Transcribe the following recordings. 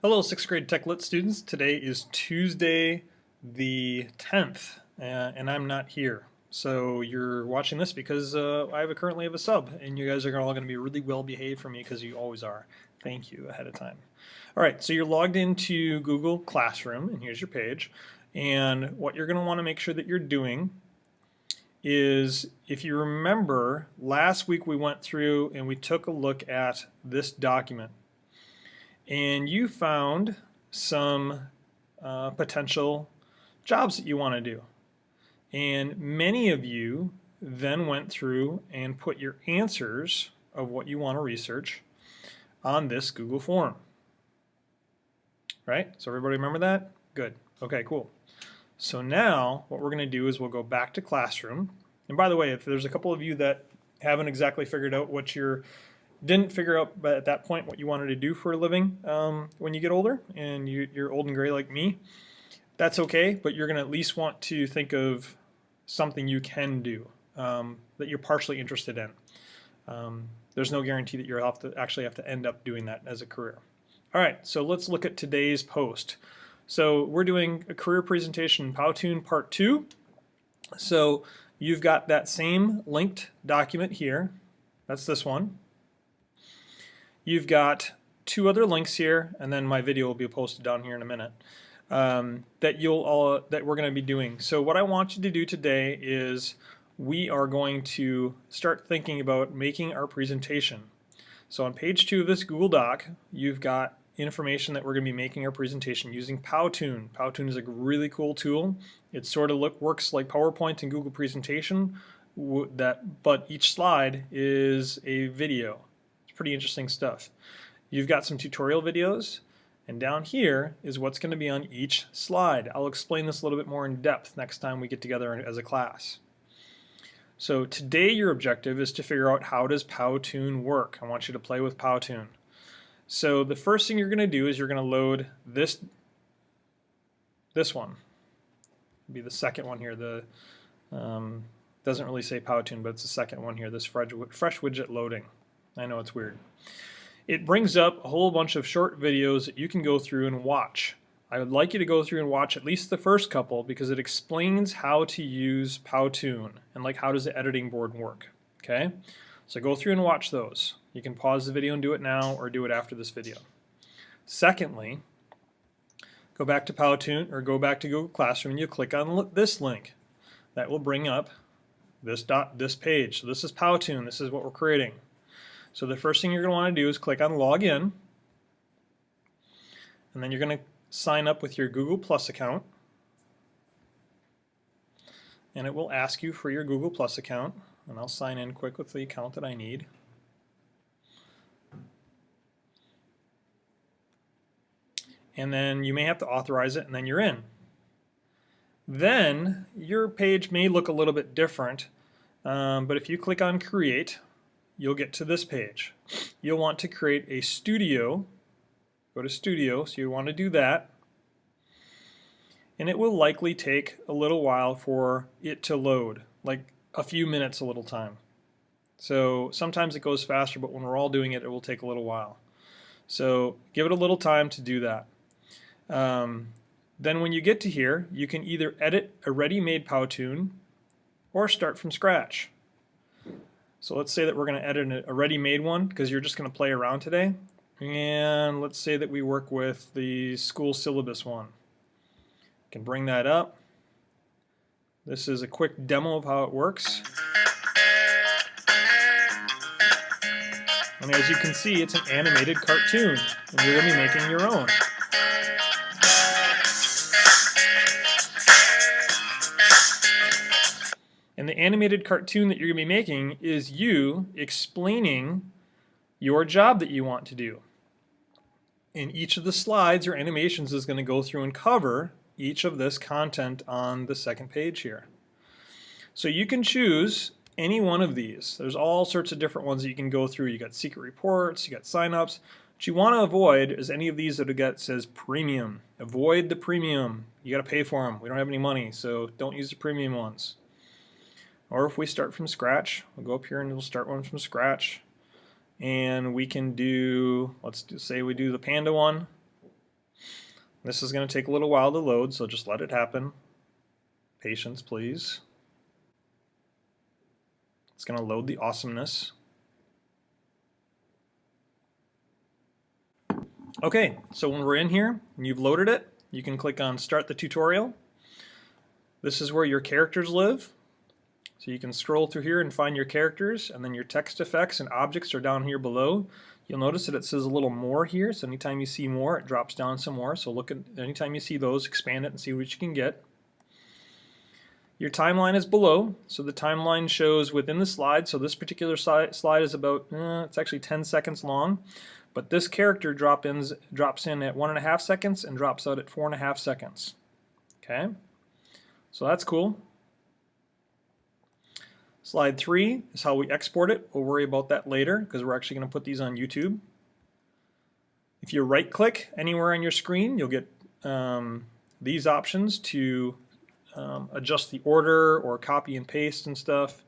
Hello, 6th grade Tech Lit students. Today is Tuesday the 10th, and I'm not here. So you're watching this because currently have a sub, and you guys are all going to be really well behaved for me because you always are. Thank you ahead of time. All right, so you're logged into Google Classroom, and here's your page. And what you're going to want to make sure that you're doing is, if you remember, last week we went through and we took a look at this document. And you found some potential jobs that you want to do. And many of you then went through and put your answers of what you want to research on this Google form. Right? So everybody remember that? Good. Okay, cool. So now what we're going to do is we'll go back to Classroom. And by the way, if there's a couple of you that haven't exactly figured out what you're didn't figure out at that point what you wanted to do for a living when you get older and you're old and gray like me, that's okay, but you're going to at least want to think of something you can do that you're partially interested in. There's no guarantee that you'll actually have to end up doing that as a career. All right, so let's look at today's post. So we're doing a career presentation in Powtoon Part 2. So you've got that same linked document here. That's this one. You've got two other links here, and then my video will be posted down here in a minute, that we're going to be doing. So what I want you to do today is we are going to start thinking about making our presentation. So on page 2 of this Google Doc, you've got information that we're going to be making our presentation using Powtoon. Powtoon is a really cool tool. It sort of works like PowerPoint and Google Presentation, but each slide is a video. Pretty interesting stuff. You've got some tutorial videos, and down here is what's going to be on each slide. I'll explain this a little bit more in depth next time we get together as a class. So today your objective is to figure out, how does Powtoon work? I want you to play with Powtoon. So the first thing you're going to do is you're going to load this one. It'll be the second one here. The doesn't really say Powtoon, but it's the second one here, this fresh widget loading. I know it's weird. It brings up a whole bunch of short videos that you can go through and watch. I would like you to go through and watch at least the first couple because it explains how to use Powtoon and like how does the editing board work. Okay? So go through and watch those. You can pause the video and do it now or do it after this video. Secondly, go back to Powtoon or go back to Google Classroom and you click on this link. That will bring up this page. So this is Powtoon. This is what we're creating. So the first thing you're going to want to do is click on Login, and then you're going to sign up with your Google Plus account, and it will ask you for your Google Plus account, and I'll sign in quick with the account that I need. And then you may have to authorize it, and then you're in. Then your page may look a little bit different, but if you click on Create, you'll get to this page. You'll want to create a studio. Go to Studio, so you want to do that. And it will likely take a little while for it to load, like a few minutes, a little time. So sometimes it goes faster, but when we're all doing it, it will take a little while. So give it a little time to do that. Then when you get to here, you can either edit a ready-made Powtoon or start from scratch. So let's say that we're going to edit a ready-made one because you're just going to play around today. And let's say that we work with the school syllabus one. Can bring that up. This is a quick demo of how it works. And as you can see, it's an animated cartoon, and you're going to be making your own. And the animated cartoon that you're going to be making is you explaining your job that you want to do. In each of the slides or animations is going to go through and cover each of this content on the second page here. So you can choose any one of these. There's all sorts of different ones that you can go through. You got secret reports, you got signups. What you want to avoid is any of these that says premium. Avoid the premium. You got to pay for them. We don't have any money, so don't use the premium ones. Or if we start from scratch, we'll go up here and we'll start one from scratch. And we can do, let's say we do the panda one. This is going to take a little while to load, so just let it happen. Patience, please. It's going to load the awesomeness. Okay, so when we're in here and you've loaded it, you can click on Start the Tutorial. This is where your characters live. So you can scroll through here and find your characters, and then your text effects and objects are down here below. You'll notice that it says a little more here, so anytime you see more, it drops down some more. So look at anytime you see those, expand it and see what you can get. Your timeline is below, so the timeline shows within the slide. So this particular slide is about, it's actually 10 seconds long, but this character drops in at 1.5 seconds and drops out at 4.5 seconds. Okay, so that's cool. Slide 3 is how we export it. We'll worry about that later because we're actually going to put these on YouTube. If you right click anywhere on your screen, you'll get these options to adjust the order or copy and paste and stuff.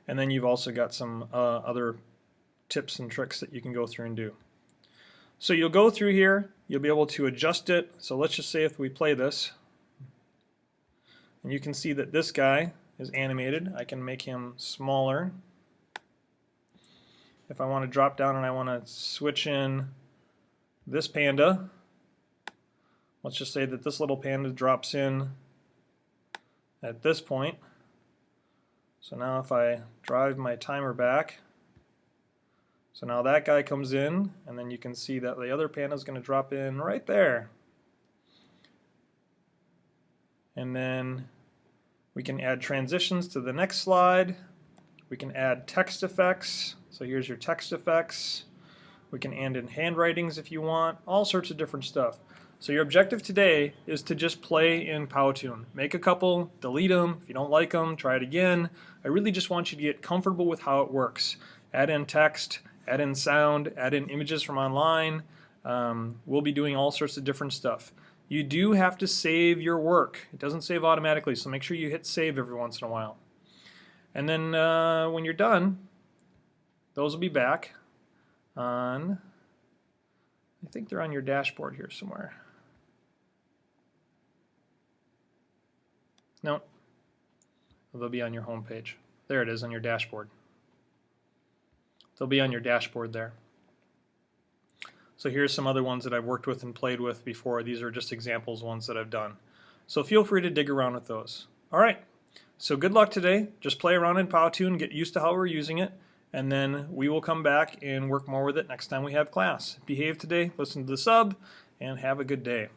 And then you've also got some other tips and tricks that you can go through and do. So you'll go through here, you'll be able to adjust it. So let's just say if we play this, and you can see that this guy is animated. I can make him smaller. If I want to drop down and I want to switch in this panda, let's just say that this little panda drops in at this point. So now if I drive my timer back, so now that guy comes in, and then you can see that the other panda is going to drop in right there. And then we can add transitions to the next slide. We can add text effects. So here's your text effects. We can add in handwritings if you want, all sorts of different stuff. So your objective today is to just play in Powtoon. Make a couple, delete them. If you don't like them, try it again. I really just want you to get comfortable with how it works. Add in text, add in sound, add in images from online. We'll be doing all sorts of different stuff. You do have to save your work. It doesn't save automatically, so make sure you hit save every once in a while. And then when you're done, those will be back on, I think they're on your dashboard here somewhere. No, they'll be on your home page. There it is on your dashboard. They'll be on your dashboard there. So here's some other ones that I've worked with and played with before. These are just examples, ones that I've done. So feel free to dig around with those. All right, so good luck today. Just play around in Powtoon, get used to how we're using it, and then we will come back and work more with it next time we have class. Behave today, listen to the sub, and have a good day.